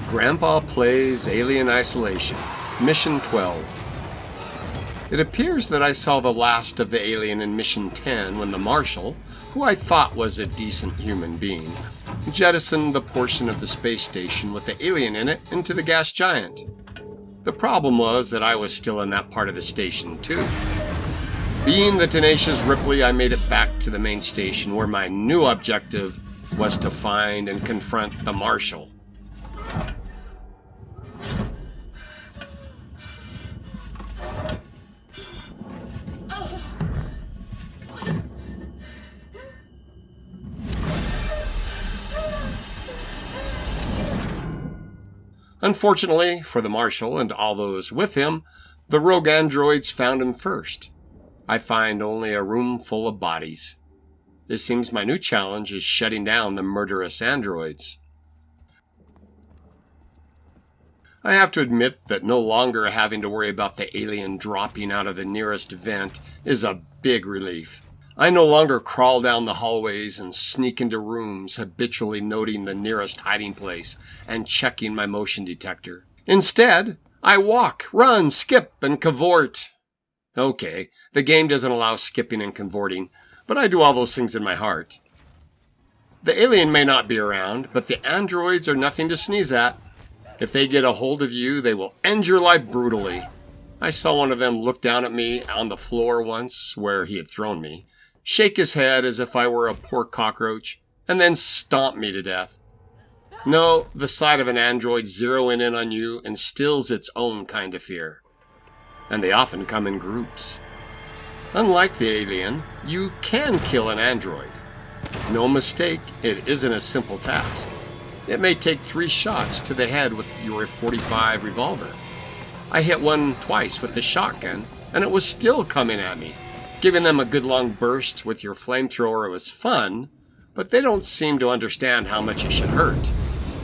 Grandpa plays Alien Isolation, Mission 12. It appears that I saw the last of the alien in Mission 10 when the Marshal, who I thought was a decent human being, jettisoned the portion of the space station with the alien in it into the gas giant. The problem was that I was still in that part of the station too. Being the tenacious Ripley, I made it back to the main station where my new objective was to find and confront the Marshal. Unfortunately for the Marshal and all those with him, the rogue androids found him first. I find only a room full of bodies. It seems my new challenge is shutting down the murderous androids. I have to admit that no longer having to worry about the alien dropping out of the nearest vent is a big relief. I no longer crawl down the hallways and sneak into rooms, habitually noting the nearest hiding place and checking my motion detector. Instead, I walk, run, skip, and cavort. Okay, the game doesn't allow skipping and cavorting, but I do all those things in my heart. The alien may not be around, but the androids are nothing to sneeze at. If they get a hold of you, they will end your life brutally. I saw one of them look down at me on the floor once where he had thrown me, shake his head as if I were a poor cockroach, and then stomp me to death. No, the sight of an android zeroing in on you instills its own kind of fear. And they often come in groups. Unlike the alien, you can kill an android. No mistake, it isn't a simple task. It may take 3 shots to the head with your .45 revolver. I hit one twice with the shotgun, and it was still coming at me. Giving them a good long burst with your flamethrower was fun, but they don't seem to understand how much it should hurt.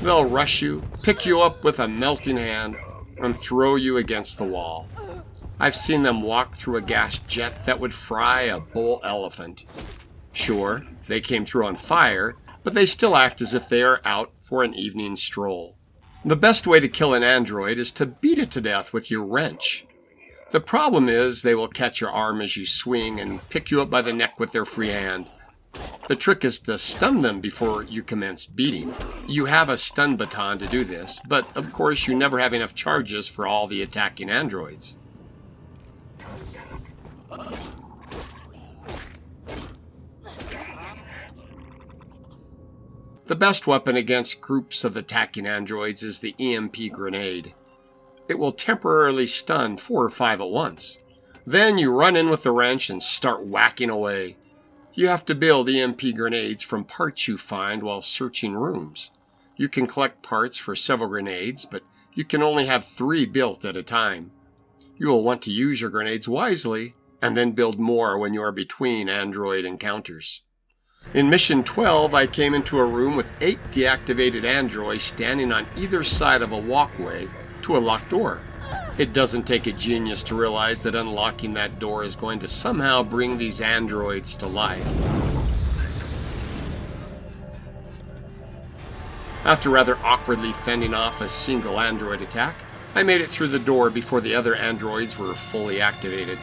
They'll rush you, pick you up with a melting hand, and throw you against the wall. I've seen them walk through a gas jet that would fry a bull elephant. Sure, they came through on fire, but they still act as if they are out for an evening stroll. The best way to kill an android is to beat it to death with your wrench. The problem is they will catch your arm as you swing and pick you up by the neck with their free hand. The trick is to stun them before you commence beating. You have a stun baton to do this, but of course you never have enough charges for all the attacking androids. The best weapon against groups of attacking androids is the EMP grenade. It will temporarily stun 4 or 5 at once. Then you run in with the wrench and start whacking away. You have to build EMP grenades from parts you find while searching rooms. You can collect parts for several grenades, but you can only have 3 built at a time. You will want to use your grenades wisely, and then build more when you are between android encounters. In Mission 12, I came into a room with 8 deactivated androids standing on either side of a walkway to a locked door. It doesn't take a genius to realize that unlocking that door is going to somehow bring these androids to life. After rather awkwardly fending off a single android attack, I made it through the door before the other androids were fully activated.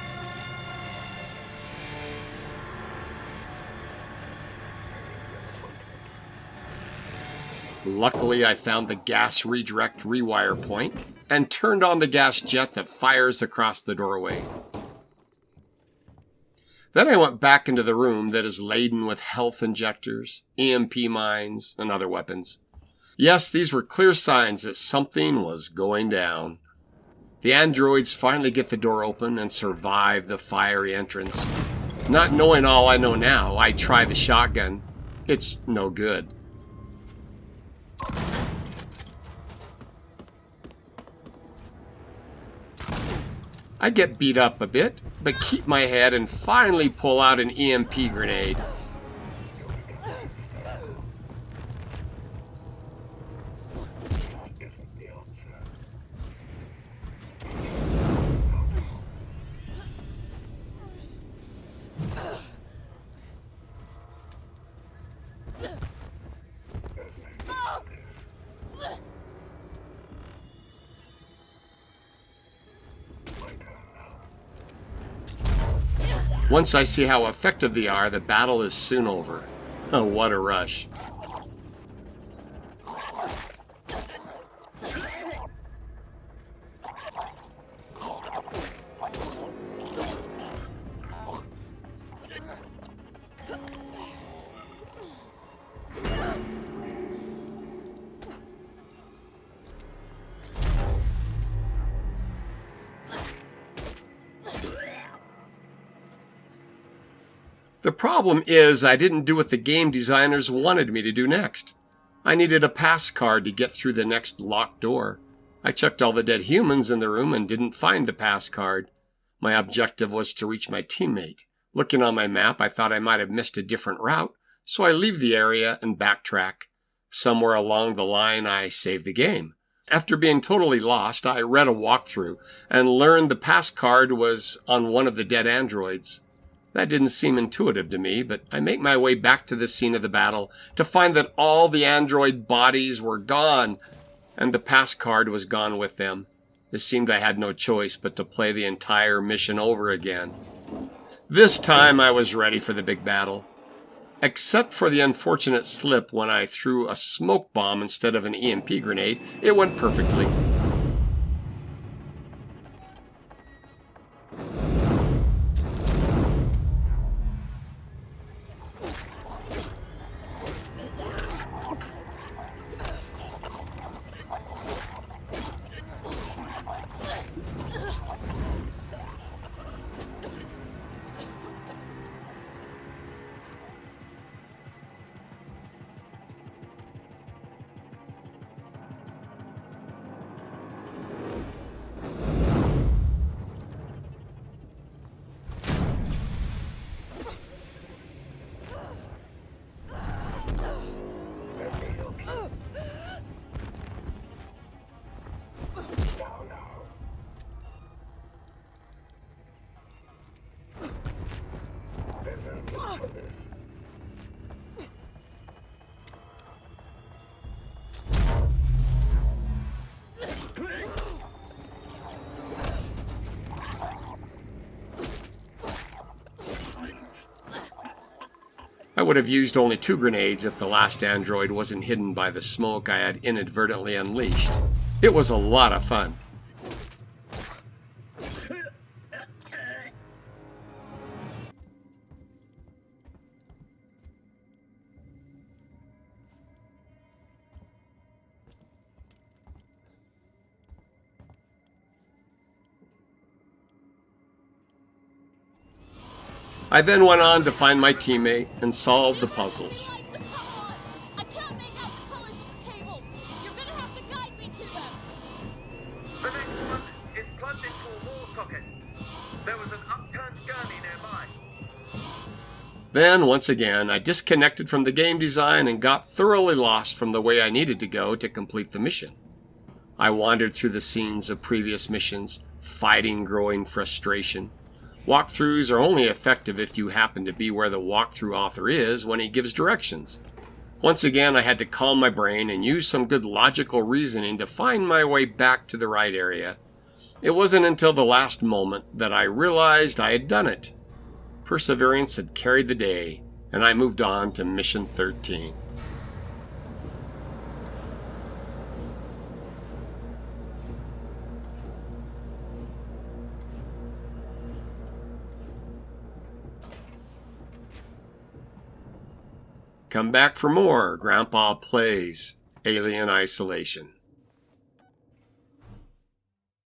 Luckily, I found the gas redirect rewire point and turned on the gas jet that fires across the doorway. Then I went back into the room that is laden with health injectors, EMP mines, and other weapons. Yes, these were clear signs that something was going down. The androids finally get the door open and survive the fiery entrance. Not knowing all I know now, I try the shotgun. It's no good. I get beat up a bit, but keep my head and finally pull out an EMP grenade. Once I see how effective they are, the battle is soon over. Oh, what a rush. The problem is I didn't do what the game designers wanted me to do next. I needed a pass card to get through the next locked door. I checked all the dead humans in the room and didn't find the pass card. My objective was to reach my teammate. Looking on my map, I thought I might have missed a different route, so I leave the area and backtrack. Somewhere along the line, I save the game. After being totally lost, I read a walkthrough and learned the pass card was on one of the dead androids. That didn't seem intuitive to me, but I make my way back to the scene of the battle to find that all the android bodies were gone, and the pass card was gone with them. It seemed I had no choice but to play the entire mission over again. This time I was ready for the big battle. Except for the unfortunate slip when I threw a smoke bomb instead of an EMP grenade, it went perfectly. I would have used only 2 grenades if the last android wasn't hidden by the smoke I had inadvertently unleashed. It was a lot of fun. I then went on to find my teammate and solve the puzzles. I can't make out the colors of the cables. You're gonna have to guide me to them. The next one is plugged into a wall socket. There was an upturned gurney nearby. Then, once again, I disconnected from the game design and got thoroughly lost from the way I needed to go to complete the mission. I wandered through the scenes of previous missions, fighting growing frustration. Walkthroughs are only effective if you happen to be where the walkthrough author is when he gives directions. Once again, I had to calm my brain and use some good logical reasoning to find my way back to the right area. It wasn't until the last moment that I realized I had done it. Perseverance had carried the day, and I moved on to Mission 13. Come back for more Grandpa Plays Alien Isolation.